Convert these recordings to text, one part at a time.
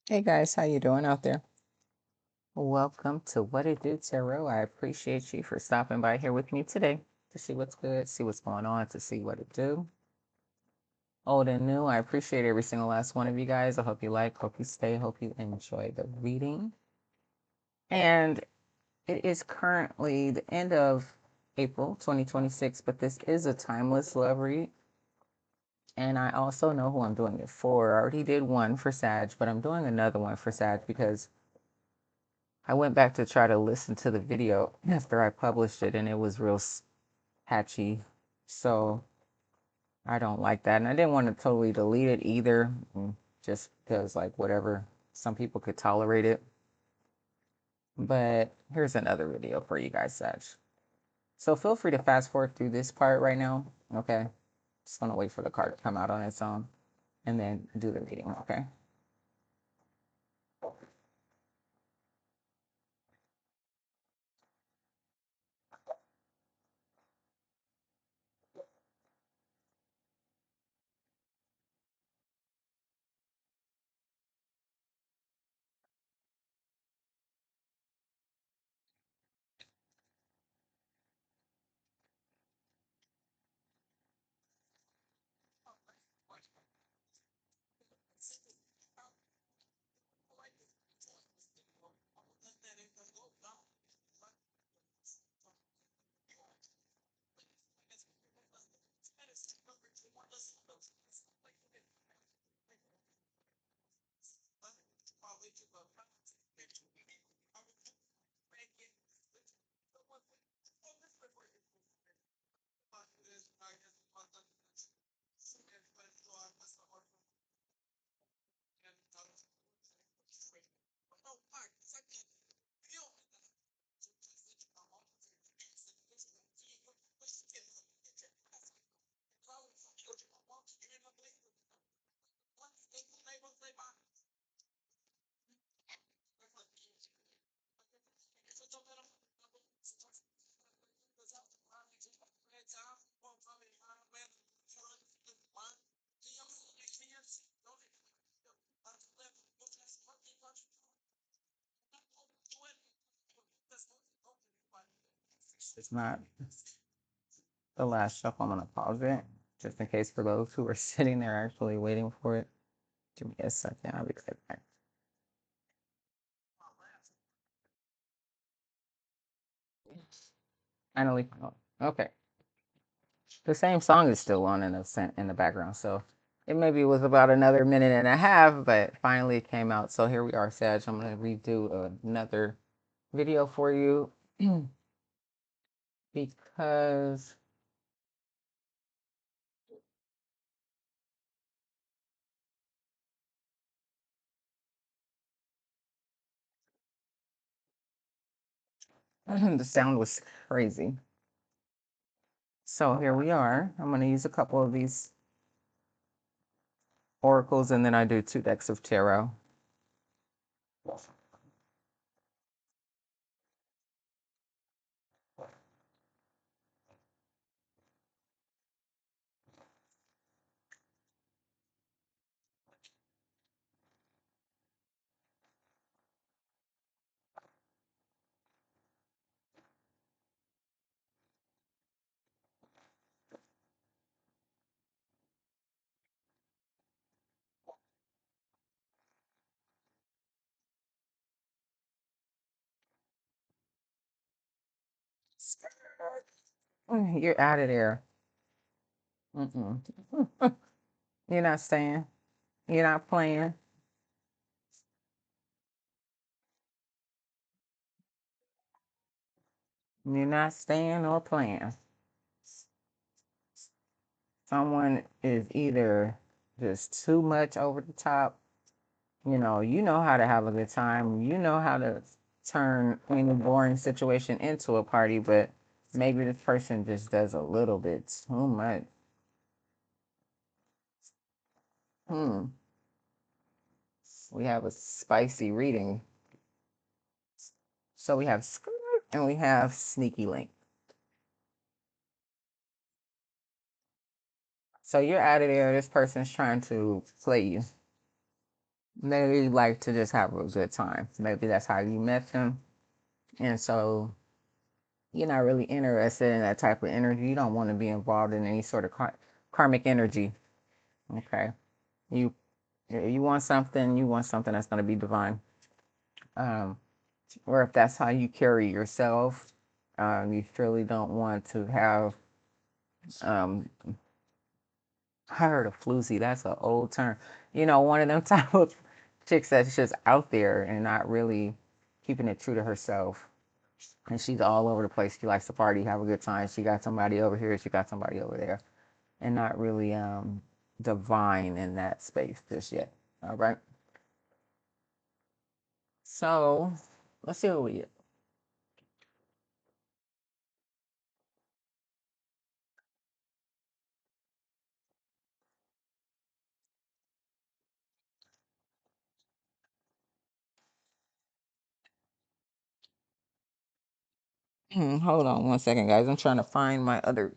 Hey guys, how you doing out there? Welcome to What It Do Tarot. I appreciate you for stopping by here with me today to see what's good, see what's going on, to see what it do. Old and new, I appreciate every single last one of you guys. I hope you like, hope you stay, hope you enjoy the reading. And it is currently the end of April 2026, but this is a timeless love read. And I also know who I'm doing it for. I already did one for Sag, but I'm doing another one for Sag because I went back to try to listen to the video after I published it, and it was real patchy. So I don't like that. And I didn't want to totally delete it either, just because, like, whatever, some people could tolerate it. But here's another video for you guys, Sag. So feel free to fast forward through this part right now, okay? Just gonna wait for the card to come out on its own and then do the reading, okay? It's not the last shuffle. I'm gonna pause it just in case for those who are sitting there actually waiting for it. Give me a second. I'll be right back. Finally, okay. The same song is still on in the background, so it maybe was about another minute and a half, but finally it came out. So here we are, Sag. I'm gonna redo another video for you because the sound was crazy. So here we are. I'm gonna use a couple of these oracles, and then I do 2 decks of tarot. You're out of there. Mm-mm. You're not staying. You're not playing. You're not staying or playing. Someone is either just too much over the top. You know how to have a good time. You know how to turn any boring situation into a party, but maybe this person just does a little bit too much. Hmm. We have a spicy reading. So we have skirt and we have sneaky link. So you're out of there. This person's trying to play you. They like to just have a good time. Maybe that's how you met them. And so you're not really interested in that type of energy. You don't want to be involved in any sort of karmic energy. Okay. You you want something that's going to be divine. Um, or if that's how you carry yourself, you surely don't want to have um, I heard of floozy. That's an old term. One of them type of chicks that's just out there and not really keeping it true to herself. And she's all over the place. She likes to party, have a good time. She got somebody over here, she got somebody over there, and not really divine in that space just yet. All right. So let's see what we get. Hold on one second, guys. I'm trying to find my other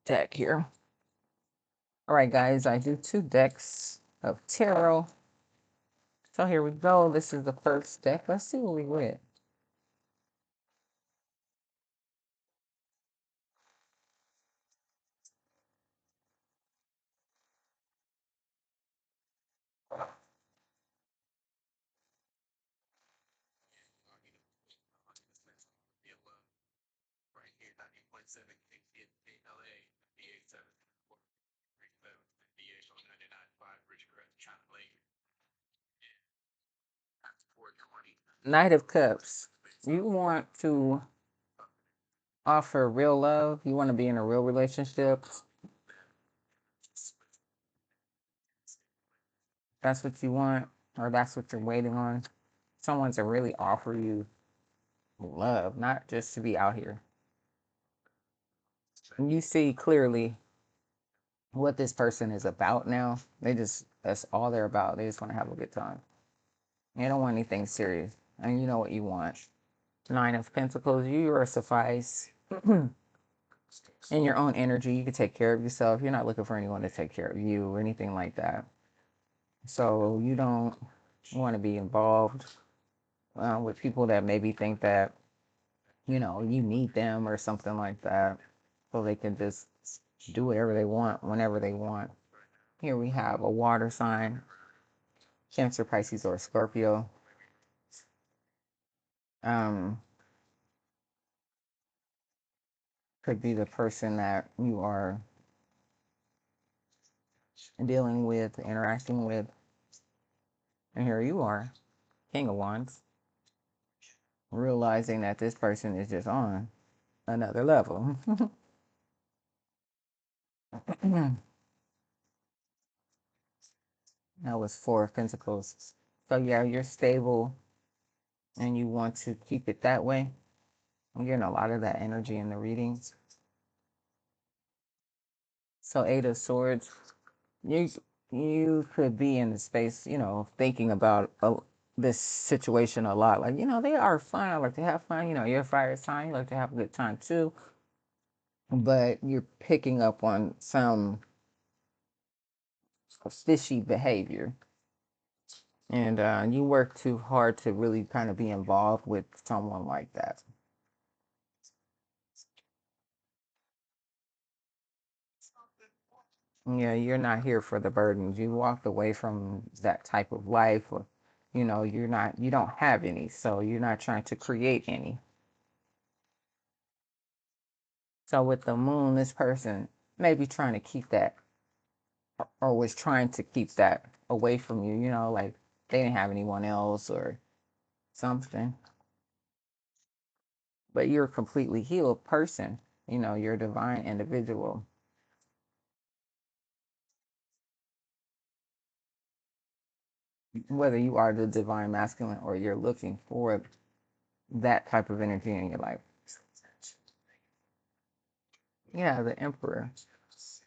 deck here. All right, guys. I do two decks of tarot. So here we go. This is the first deck. Let's see what we get. Knight of Cups. You want to offer real love. You want to be in a real relationship. That's what you want, or that's what you're waiting on. Someone to really offer you love, not just to be out here. And you see clearly what this person is about now. That's all they're about. They just want to have a good time. They don't want anything serious. And you know what you want. Nine of Pentacles, you are suffice in your own energy. You can take care of yourself. You're not looking for anyone to take care of you or anything like that. So you don't want to be involved with people that maybe think that, you need them or something like that. So they can just do whatever they want whenever they want. Here we have a water sign, Cancer, Pisces, or Scorpio. Um, could be the person that you are dealing with, interacting with. And here you are, King of Wands, realizing that this person is just on another level. That was Four of Pentacles. So yeah, you're stable and you want to keep it that way. I'm getting a lot of that energy in the readings. So Eight of Swords, you you could be in the space, thinking about this situation a lot. Like, they are fun. I like to have fun. You're a fire sign. You like to have a good time too. But you're picking up on some fishy behavior. And you work too hard to really kind of be involved with someone like that. Yeah, you're not here for the burdens. You walked away from that type of life, or, you don't have any, so you're not trying to create any. So with the moon, this person may be trying to keep that, or was trying to keep that away from you, like they didn't have anyone else or something. But you're a completely healed person. You're a divine individual. Whether you are the divine masculine or you're looking for that type of energy in your life. Yeah, the Emperor.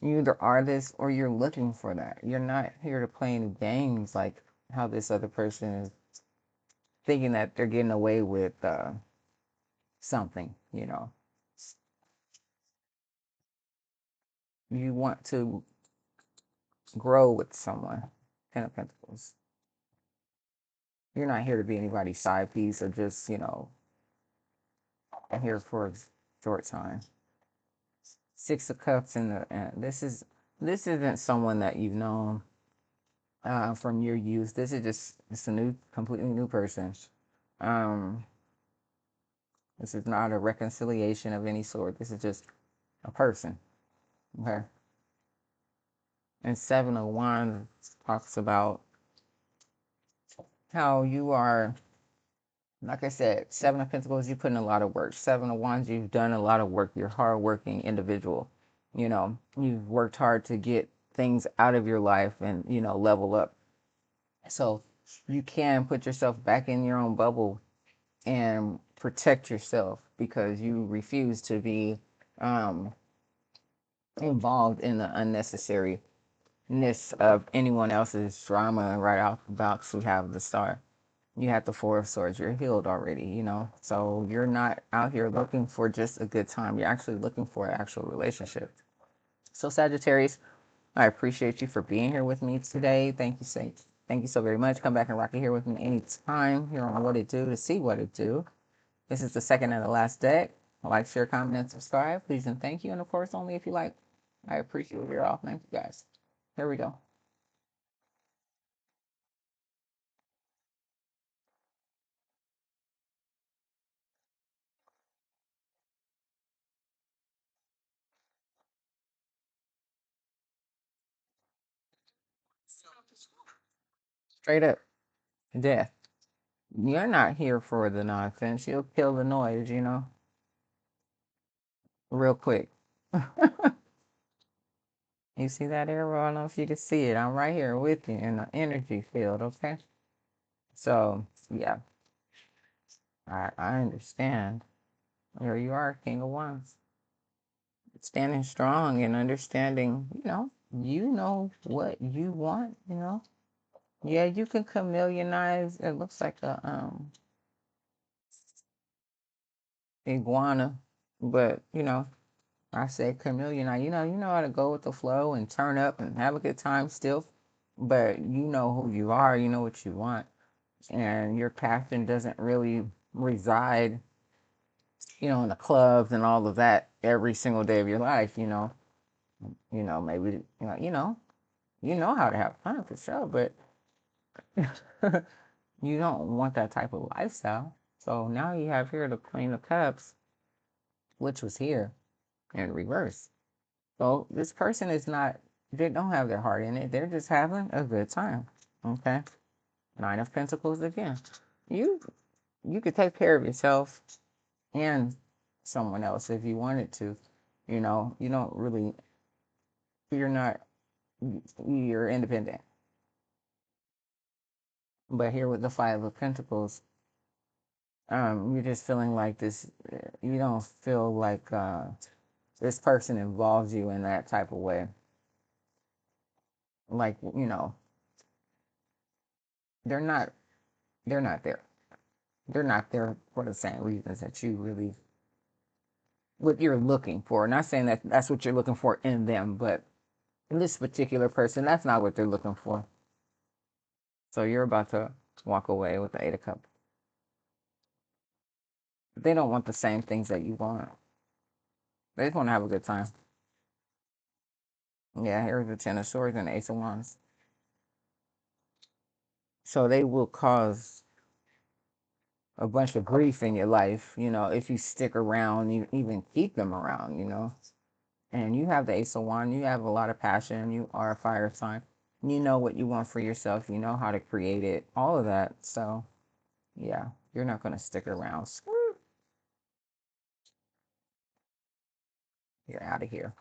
You either are this or you're looking for that. You're not here to play any games like how this other person is thinking that they're getting away with something. You want to grow with someone. Ten of Pentacles. You're not here to be anybody's side piece or just, here for a short time. Six of Cups in the this isn't someone that you've known from your youth. This is just it's a completely new person. Um, this is not a reconciliation of any sort. This is just a person. Okay. And Seven of Wands talks about how you are, like I said, Seven of Pentacles, you put in a lot of work. Seven of Wands, you've done a lot of work. You're a hardworking individual. You've worked hard to get things out of your life and, level up. So you can put yourself back in your own bubble and protect yourself because you refuse to be um, involved in the unnecessariness of anyone else's drama. Right off the box, we have the Star. You have the Four of Swords. You're healed already, so you're not out here looking for just a good time. You're actually looking for an actual relationship. So Sagittarius, I appreciate you for being here with me today. Thank you, Saints. Thank you so very much. Come back and rock it here with me anytime here on What It Do to see what it do. This is the second and the last deck. Like, share, comment, and subscribe. Please and thank you. And of course, only if you like. I appreciate your all. Thank you guys. Here we go. Straight up. Death. You're not here for the nonsense. You'll kill the noise, real quick. You see that arrow? I don't know if you can see it. I'm right here with you in the energy field, okay? So, yeah, I understand. Here you are, King of Wands. Standing strong and understanding, you know what you want. Yeah, you can chameleonize. It looks like a iguana, but I say chameleon. Now, you know how to go with the flow and turn up and have a good time still, but you know who you are, you know what you want, and your passion doesn't really reside, in the clubs and all of that every single day of your life. Maybe you know how to have fun for sure, but you don't want that type of lifestyle. So now you have here the Queen of Cups, which was here in reverse. So this person is not, they don't have their heart in it. They're just having a good time. Okay. Nine of Pentacles again. You you could take care of yourself and someone else if you wanted to. You don't really, you're not, you're independent. But here with the Five of Pentacles, you're just feeling like this, you don't feel like this person involves you in that type of way. Like, they're not, they're not there. They're not there for the same reasons that you really, what you're looking for. Not saying that that's what you're looking for in them, but in this particular person, that's not what they're looking for. So you're about to walk away with the Eight of Cups. They don't want the same things that you want. They just want to have a good time. Yeah, here's the Ten of Swords and the Ace of Wands. So they will cause a bunch of grief in your life, if you stick around, you even keep them around. And you have the Ace of Wands, you have a lot of passion, you are a fire sign. You know what you want for yourself, you know how to create it, all of that. So, yeah, you're not going to stick around. You're out of here.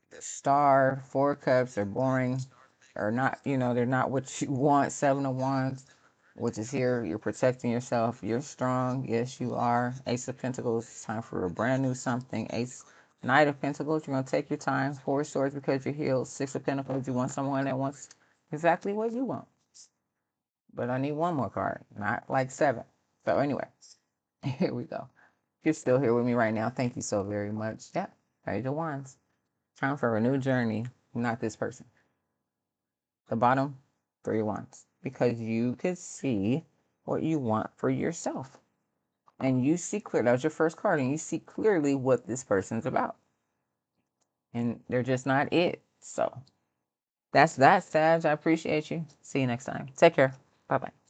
The Star, Four of Cups are boring, or not, they're not what you want. Seven of Wands, which is here. You're protecting yourself. You're strong. Yes, you are. Ace of Pentacles, it's time for a brand new something. Knight of Pentacles, you're going to take your time. Four of Swords because you're healed. Six of Pentacles, you want someone that wants exactly what you want. But I need one more card, not like seven. So anyway, here we go. If you're still here with me right now, thank you so very much. Yeah, Page of Wands. Time for a new journey, not this person. The bottom, Three of Wands. because you could see what you want for yourself. And you see clear. That was your first card, and you see clearly what this person's about. And they're just not it. So that's that, Sag. I appreciate you. See you next time. Take care. Bye bye.